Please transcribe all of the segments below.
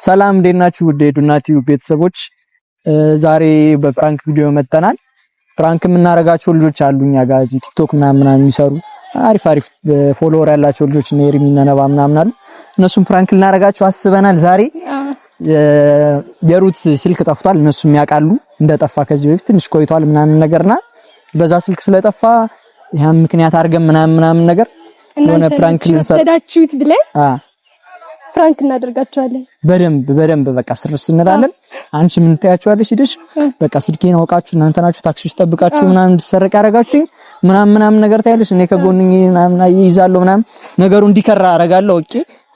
ሰላም እንዴት ናችሁ? ውድ የዱናቲው ቤተሰቦች ዛሬ በፕራንክ ቪዲዮ መጥተናል። ፕራንክ የምናረጋቸው ልጆች አሉኛ ጋር እዚህ ቲክቶክ ምናምን የሚሰሩ አሪፍ ፎሎወር ያላቸው ልጆች ነው ኤርሚና ነባ ምናምን አሉ። እነሱም ፕራንክ ልናረጋቸው አስበናል። ዛሬ የሩት ስልክ ጠፍቷል። እነሱም ያውቃሉ እንደጠፋ ከዚህ በፊት ትንሽ ቆይቷል ምናምን ነገርና በዛ ስልክ ስለጠፋ ያን ምክንያት አድርገን ምናምን ነገር የሆነ ፕራንክ ልንሰዳችሁት ብለን ፕራንክ እናደርጋቸዋለን። በደንብ በቃ ስርስ እንላለን። አንቺ ምን ታያቸዋለሽ? ሂደሽ በቃ ስልኬን አውቃችሁ እናንተ ናችሁ ታክሲ ውስጥ ጠብቃችሁ ምናምን እንድትሰረቅ ያረጋችሁኝ ምናምን ነገር ታያለሽ። እኔ ከጎንኝ ምናምን ይይዛለሁ ምናምን ነገሩ እንዲከራ አረጋለሁ። ኦኬ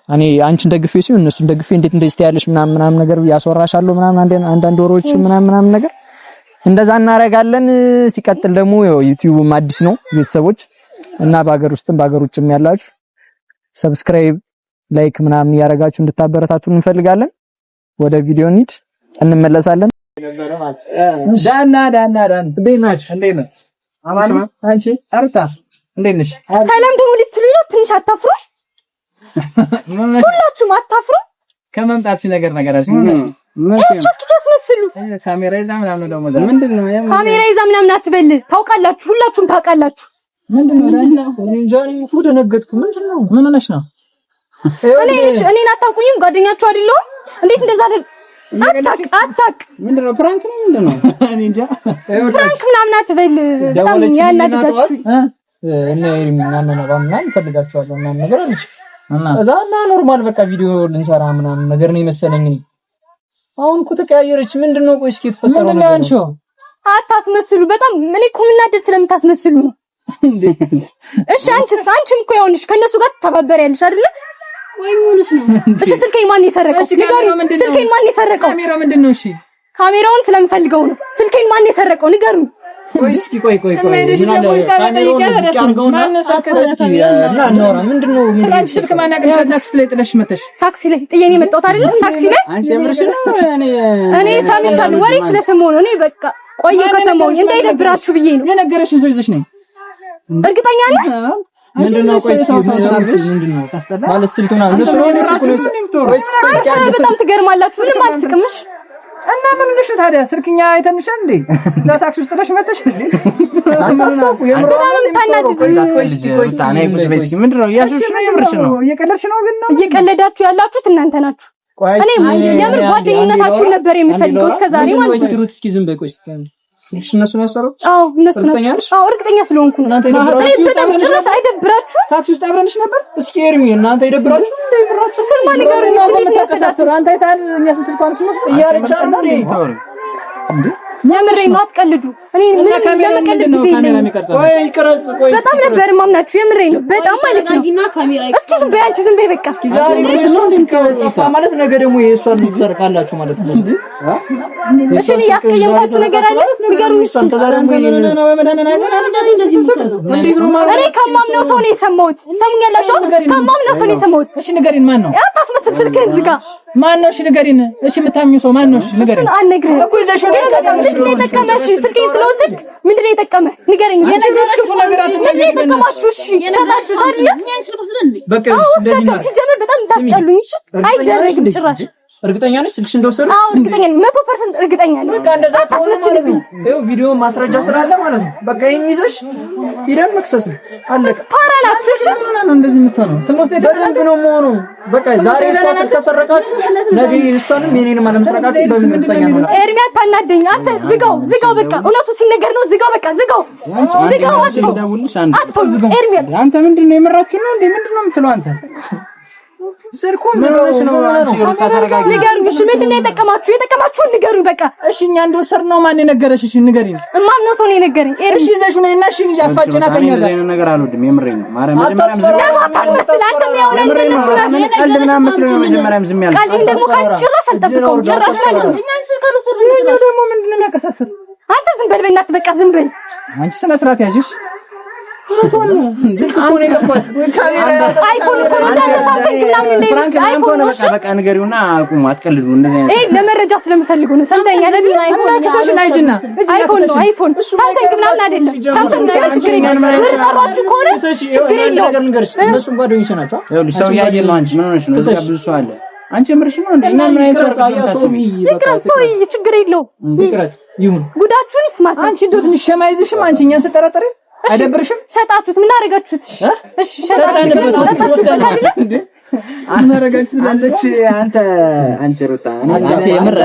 እኔ አንቺን ደግፌ ሲሆን እነሱን ደግፌ እንዴት እንደዚህ ታያለሽ ምናምን ነገር ያስወራሻለሁ ምናምን አንዳንድ ወሮች ምናምን ነገር እንደዛ እናረጋለን። ሲቀጥል ደግሞ ዩቲዩብም አዲስ ነው ቤተሰቦች እና በአገር ውስጥም በአገር ውጭም ያላችሁ ሰብስክራይብ ላይክ ምናምን ያረጋችሁ እንድታበረታቱን እንፈልጋለን። ወደ ቪዲዮ እንሂድ እንመለሳለን። ዳና እንዴት ናችሁ? እንዴት ነው? አማን ነው? አንቺ አርታ እንዴት ነሽ? ሰላም ደግሞ ልትሉ ነው። ትንሽ አታፍሩ? ሁላችሁም አታፍሩ? ከመምጣትሽ ነገራችሁ እስኪ ታስመስሉ። ካሜራ ይዛ ምናምን ደግሞ ምንድነው? ካሜራ ይዛ ምናምን አትበል። ታውቃላችሁ፣ ሁላችሁም ታውቃላችሁ። ምንድነው? እንጃኒ ሁሉ ነገጥኩ። ምንድነው? ምን ሆነሽ ነው? እኔን አታውቁኝም? ጓደኛችሁ አይደለሁ? እንዴት እንደዛ አይደል? አታቅ ምንድነው? ፕራንክ ነው ምንድነው? እኔ እንጃ። ፕራንክ ምናምን አትበል። በጣም ያናድዳችሁ። እኔ ምናምን ምናምን ፈልጋችኋለሁ ምናምን ነገር አለች እና እዛና ኖርማል በቃ ቪዲዮ ልንሰራ ምናምን ነገር ነው የመሰለኝ። አሁን እኮ ተቀያየረች። ምንድነው? ቆይ እስኪ ተፈጠረው ነገር አንቺው አታስመስሉ። በጣም እኔ እኮ ምናደር ስለምታስመስሉ ነው እንዴ? እሺ አንቺም እኮ ያውልሽ ከነሱ ጋር ተባበሪያለሽ አይደለ? ወይ ሆነሽ ነው? እሺ ስልኬን ማን የሰረቀው? ስልኬን ማን የሰረቀው? ካሜራው ምንድነው? እሺ ካሜራውን ስለምፈልገው ነው። ስልኬን ማን የሰረቀው? ንገሩኝ። ቆይ እስኪ ቆይ ካሜራውን ያርገውና እናውራ። ምንድነው? ስለአንቺ ስልክ ማን ያቀርሻል? ታክሲ ላይ ጥለሽ መተሽ? ታክሲ ላይ ጥየኔ መጣሁት አይደለ? ታክሲ ላይ አንቺ ምርሽ ነው? እኔ ሰምቻለሁ፣ ወሬ ስለሰማሁ ነው። እኔ በቃ ቆየሁ ከሰማሁኝ እንዳይደብራችሁ ብዬ ነው። የነገረሽኝ ሰው ይዘሽ ነኝ። እርግጠኛ ነኝ? ምንድነው? ቆይ ምንድነው? ማለት ስልክ ምናምን እንደሱ ነው። በጣም ትገርማላችሁ። ምንም አልስቅምሽ እና ምን ልሽ ታዲያ ስልክኛ አይተንሻል እንዴ? እዛ ታክሲ ውስጥ ጥለሽ መተሽ እንዴ? አታሳቁ። ምንድነው? እየቀለድሽ ነው ግን ነው እየቀለዳችሁ ያላችሁት እናንተ ናችሁ። እኔ የምር ጓደኝነታችሁን ነበር የምፈልገው እስከዛሬ ማለት ነው። እስኪ ዝም በይ ቆይ ስልክሽ እነሱ ነው ያሰሩት? አዎ እነሱ ናቸው። አዎ እርግጠኛ ስለሆንኩ ነው። በጣም ጭራሽ አይደብራችሁ? ታክሲ ውስጥ አብረንሽ ነበር። እስኪ ኤርሚ እናንተ አይደብራችሁ? እንዳይብራችሁ ስልማ ንገሩኝ። የምታስተሳስሩ አንተ አይታል የሚያስስል ቋንቋ ነው እያለች አይደል እንዴ? የምሬን ነው። አትቀልዱ። እኔ ምን ለመቀለድ ጊዜ የለኝም። ቆይ በጣም ነበር ማምናችሁ። የምሬን ነው። በጣም ማለት ነው። እስኪ ዝም በይ አንቺ ዝም በይ በቃ። እስኪ ዛሬ ጠፋ ማለት ነገ ደግሞ የእሷን ትሰርቃላችሁ ማለት ነው እንዴ? እሺ እኔ ያስቀየምኳችሁ ነገር አለ? ንገሩኝ። እሷን ከዛሬ እኔ ከማምነው ሰው ነው የሰማሁት። ሰሙኛላችሁ? ከማምነው ሰው ነው የሰማሁት። እሺ ንገሪን። ማን ነው? አታስመስል። ስልክህን ዝጋ። ማን ነው? እሺ ንገሪን። እሺ የምታምኚው ሰው ማን ነው? እሺ ንገሪን። አልነግርህም እኮ ይዘሽ ነው ምንድነው የጠቀመሽ? ስልኬን ስለወሰድክ ምንድነው የጠቀመ? ንገረኝ። የነገርኩሽ ነገር ምንድነው የጠቀማችሁ? እሺ ሸጣችሁ አይደል? በቃ ሲጀምር በጣም ታስጠሉኝ። እሺ አይደረግም ጭራሽ። እርግጠኛ ነሽ ስልክሽ እንደወሰደ? አዎ እርግጠኛ ነኝ፣ 100% እርግጠኛ ነኝ። በቃ እንደዛ ማለት ነው። ይኸው ቪዲዮ ማስረጃ ስላለ ማለት ነው። በቃ ይሄን ይዘሽ ሂደን መክሰስ ነው። አለቀ። ፓራላችሁ። እሺ ነው እንደዚህ የምትሆነው ስንወስድ በደንብ ነው መሆኑ። በቃ ዛሬ እሷ ከሰረቃችሁ ነገ እሷንም የኔንም አለመስረቃችሁ በምን እርግጠኛ ነው? ኤርሚ አታናደኝ አንተ። ዝጋው በቃ። እውነቱ ሲነገር ነው። ዝጋው በቃ ዝጋው። አትፈው ኤርሚ። አንተ ምንድነው የመራችሁ ነው እንዴ? ምንድነው የምትለው አንተ? ስልኩን ዝጋው ነው አንቺ ሩታ ተረጋጊ። ንገሩኝ። እሺ ምንድነው የጠቀማችሁ? የጠቀማችሁን ንገሩኝ በቃ። እሺ እኛ እንደወሰድነው ማን የነገረሽ? እሺ ንገሪኝ። እማምነው ሰው ነው የነገረኝ። እሺ ይዘሽ ነይና እሺ ያፋጭና ከኛ ጋር እኔ ነገር አልወድም። የምሬን ነው። ማርያም መጀመሪያም ዝም ያለው መጀመሪያም ዝም ያለው ቃል ደግሞ ካንቺ ጭራሽ አልጠብቀውም። ጭራሽ ማለት ነው። እኛን ስልከሩ ስር ነው ደግሞ ምንድነው የሚያከሳስር? አንተ ዝም በል በእናትህ በቃ ዝም በል አንቺ ስነ ስርዓት ያዥሽ። ስልክ እኮ ነው የገባች አይፎን እኮ ነው ታንተንክ ምናምን እንደዚህ አይፎን ነው። በቃ ንገሪውና አቁሙ፣ አትቀልዱ። እንደዚህ አይነት ለመረጃ ስለምፈልገው ነው። ሰምተኛ አይደል? አይፎን አይጅና አይፎን ታንተንክ ምናምን አይደለም። ታንተንክ ነው ችግር የለም። ወርጣችሁ ከሆነ ችግር የለም። እነሱም ጓደኞች ናቸው። ይኸውልሽ ሰው ያየለው አንቺ ምን ሆነሽ ነው? እዚህ ብዙ ሰው አለ። አንቺ ምርሽ ነው እንዴ? እና ምን አይነት ሰው ችግር የለውም ይሁን ጉዳችሁን ይስማስ። አንቺ እንደው ትንሽ ሸማይዝሽም አንቺ እኛን ስጠረጥሪ አይደብርሽም? ሸጣችሁት ምን አደረጋችሁት? እሺ ሸጣችሁት አናረጋችሁ ትላለች። አንተ ሩታ አንቺ የምር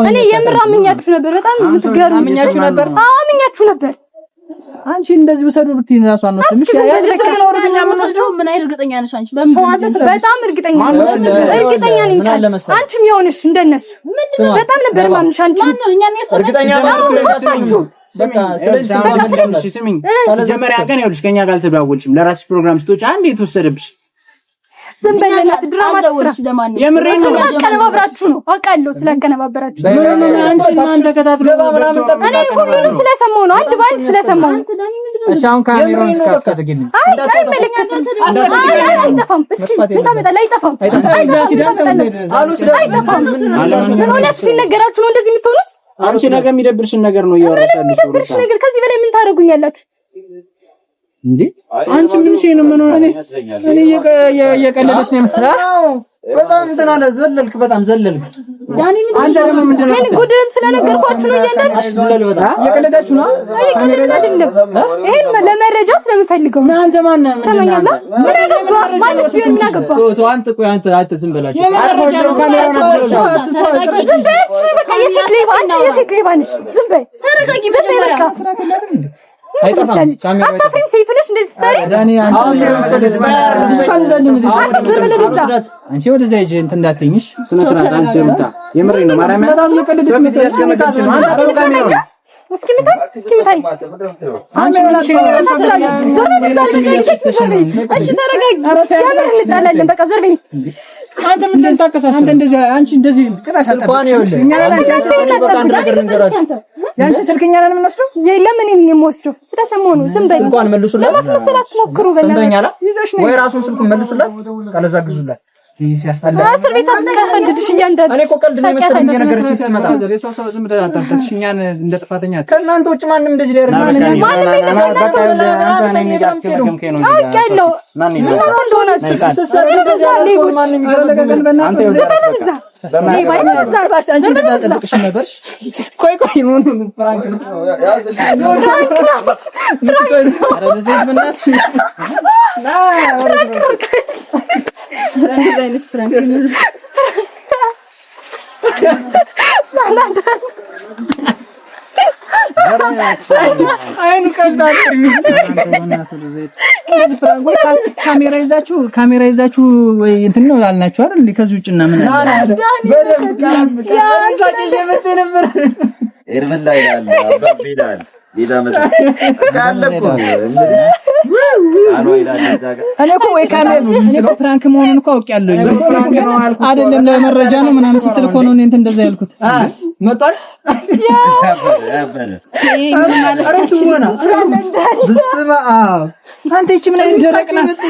እኔ የምር አምኛችሁ ነበር። በጣም የምትገርሙ አምኛችሁ ነበር። አንቺ እንደዚህ ወሰዱ ብትይኝ ራሱ አንወስድም። እሺ ምን አይነት እርግጠኛ ነሽ አንቺ? በጣም እርግጠኛ ነኝ። አንቺም የሆነሽ እንደነሱ በጣም ነበር ማምንሽ አንቺ እርግጠኛ በቃ ስለዚህ ስሚኝ መጀመሪያ ቀን ይኸውልሽ ከኛ ጋር አልተደዋወልሽም። ለራስሽ ፕሮግራም ስትወጪ አንዴ የተወሰደብሽ ዝም በለላት ድራማ ደውልሽ ለማን ነው? የምሬን ነው። አቀነባብራችሁ ነው አውቃለሁ። ስላቀነባበራችሁ አንቺ እናንተ ከታትሎ ምናምን እኔ ሁሉንም ስለሰማሁ ነው። አንድ ባንድ ስለሰማሁ ነው። እሺ አሁን ካሜራውን እስካስከተግልኝ አይመለከትም። አይጠፋም። እስኪ ምን ታመጣለህ? አይጠፋም። ምን ሆናችሁ ሲነገራችሁ ነው እንደዚህ የምትሆኑት? አንቺ ነገ የሚደብርሽን ነገር ነው እያወራሽ ያለሽው። ነገር ከዚህ በላይ ምን ታደርጉኛላችሁ እንዴ? አንቺ ምን ሸይ ነው? ምን ሆነ? እኔ እየቀለደች ነው መስራት። በጣም እንትን አለ። ዘለልክ፣ በጣም ዘለልክ። ያኔ ምን ደግሞ ምንድነው? እኔ ጉድን ስለነገርኳችሁ ነው እያንዳንዱ ዘለል። በጣም እየቀለዳችሁ ነው። እየቀለድን አይደለም። ይሄን ለመረጃ ስለምፈልገው ነው። አንተ ማን ነህ? ሰማኛላ ማለት ቢሆን ምን አገባ? አንተ ቆይ አንተ ዝም በላችሁ። ዝም በይ በቃ። የሴት ሌባ አንቺ የሴት ሌባ ነሽ። ዝም በይ ተረጋጊ። ዝም በይ በቃ። አይጠፋም። አታፍሪም? ሴቱ ነሽ እንደዚህ ሰሪ ዳኒ አንቺ ወደዛ ሂጂ እንትን እንዳትይኝሽ። ስነ ስርዓት አንቺ ሩታ የምሬን ነው። ማርያም በጣም እየቀለደች ነው። ያስቀመጣች ነው። አንተ ፕሮግራም ነው። እስኪ ምታይ እሺ ተረጋጊ። ያምን እንጣላለን። በቃ ዞር በይ። አንተ ምን ተንታከሳሽ? አንተ እንደዚህ አንቺ እንደዚህ ጭራሽ አልቋን ይኸውልህ እኛ አንቺ ያንቺ ስልክኛ ነን የምንወስደው የለም እኔ ነኝ የምወስደው። ስለሰማሁ ነው። ዝም በይ። እንኳን መልሱላት። ለማስመሰላት ሞክሩ። በእናትህ ወይ ራሱን ስልኩን መልሱላት፣ ካለዛ ግዙላት። እስር ቤት አስቀምጥልሽ እያንዳንዱ። እኔ እኮ ቀልድ ነው መሰለኝ የነገረችኝ ስትመጣ። ሰው ዝም ብለህ አታምጣሽ እኛን እንደ ጥፋተኛ ከእናንተ ውጭ ማንም እንደዚህ ሊያደርግ ማንም ካሜራ ይዛችሁ ወይ እንትን ነው አልናችሁ አይደል? ከዚህ ውጭ እና ምን አለ ፕራንክ መሆኑን እኮ አውቄያለሁ። አይደለም ለመረጃ ነው ምናምን ስትል እኮ ነው እንትን እንደዛ ያልኩት። መጣል አረቱ ሆና በስመ አብ አንተ እቺ ምን አይነት ደረቅ ናት?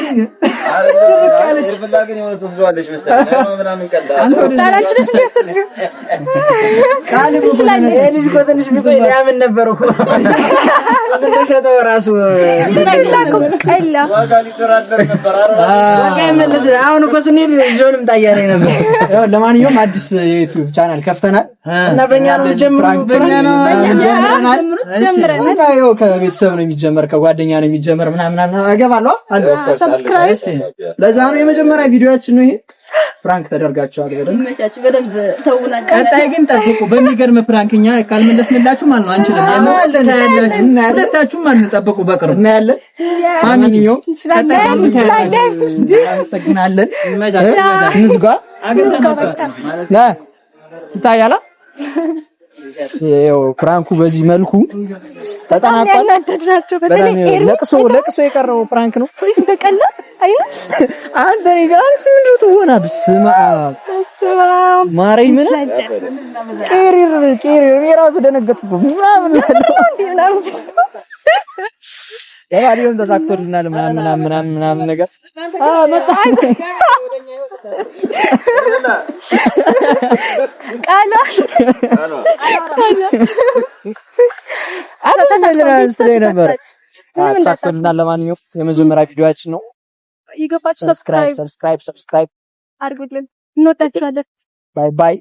ግን የሆነ ተወስዷለች መሰለኝ ምናምን ቀልዳ አንተ ወጣላችሁ ነሽ እንደሰድሩ ካለ ልጅ እኮ ትንሽ ቢቆይ ያምን ነበር እኮ እንደሸጠው ራሱ ቀላ ዋጋ ሊደራደር ነበር። በቃ ይመለስ። አሁን እኮ ስንሄድ ጆንም ታያለኝ ነበር። ያው ለማንኛውም አዲስ የዩቲዩብ ቻናል ከፍተናል እና በእኛ ነው ጀምረናል። ያው ከቤተሰብ ነው የሚጀመር፣ ከጓደኛ ነው የሚጀመር ምናምን አገባለሁ አለ። ሰብስክራይብ ለዛ ነው የመጀመሪያ ቪዲዮአችን ነው ይሄ። ፕራንክ ተደርጋችኋል። በደንብ ተውናል። ቀጣይ ግን ጠብቁ። በሚገርም ፕራንክኛ ካልመለስንላችሁ ማለት ነው አንችልም። ሁለታችሁ ማለት ጠብቁ። በቅርቡ እናያለን። ማንኛውም እናመሰግናለን። እንዝጋ ይታያል። ያው ፕራንኩ በዚህ መልኩ ተጠናቋል። ለቅሶ የቀረው ፕራንክ ነው ወይስ ተቀላ? አንተ ነህ ግራንስ ምንድነው ተሆና? በስመ አብ ማረኝ። ምን ቄሪር የራሱ ደነገጥኩ ምናምን ያው ተሳክቶልናል ምናምን ነገር መጣ ቃላ ነበር። ተሳክቶልናል። ለማንኛውም የመጀመሪያ ቪዲዮአችን ነው። የገባችሁ ሰብስክራይብ ሰብስክራይብ አድርጉልን። እንወዳችኋለን። ባይ ባይ